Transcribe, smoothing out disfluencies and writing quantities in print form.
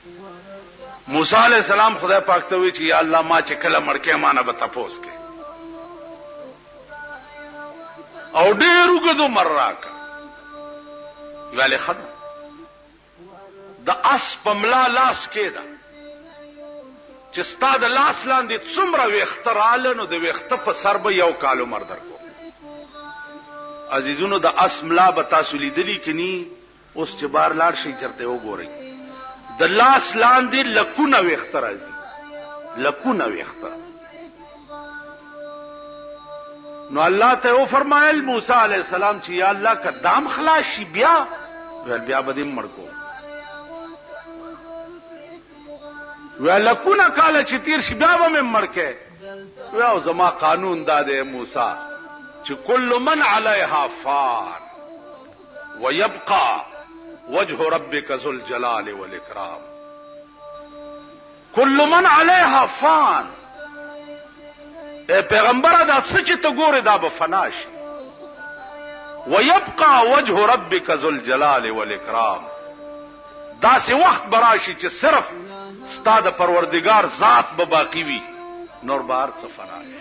موسی علیہ السلام خدای پاک ته وی چې یا الله ما چې کله مړ کې ما نه به تپوس کې او ډېر وګدو مر راکا ویلې خدای د اس په ملا لاس کې ده چې ستا د لاس لاندې څومره ویښته رااله نو د ویښته په سر به یو کال عمر درکو. عزیزونو د اس ملا به تاسو لیدلی که نی اوس چې بار لاړ شئ چېرته وګورئ د لاس لاندې لکونه ویښته راځي لکونه ویښته. نو الله ته وفرمایل موسی علیہ السلام چې یا الله که دام خلاص شي بیا بیا به دې مړ کو. لکونه کاله چې تیر شي بیا به مې مړ کې. او زما قانون دا دی موسی چې کل من علیها فان ويبقى وجه ربك ذو الجلال والاکرام. کل من علیها فان اے پیغمبره دا څه چې ته ګورې دا به فنا شي. ويبقى وجه ربك ذو الجلال والاکرام داسې وخت به راشي چې صرف ستا د پروردگار ذات به باقی وي نور به هر څه فنا شي.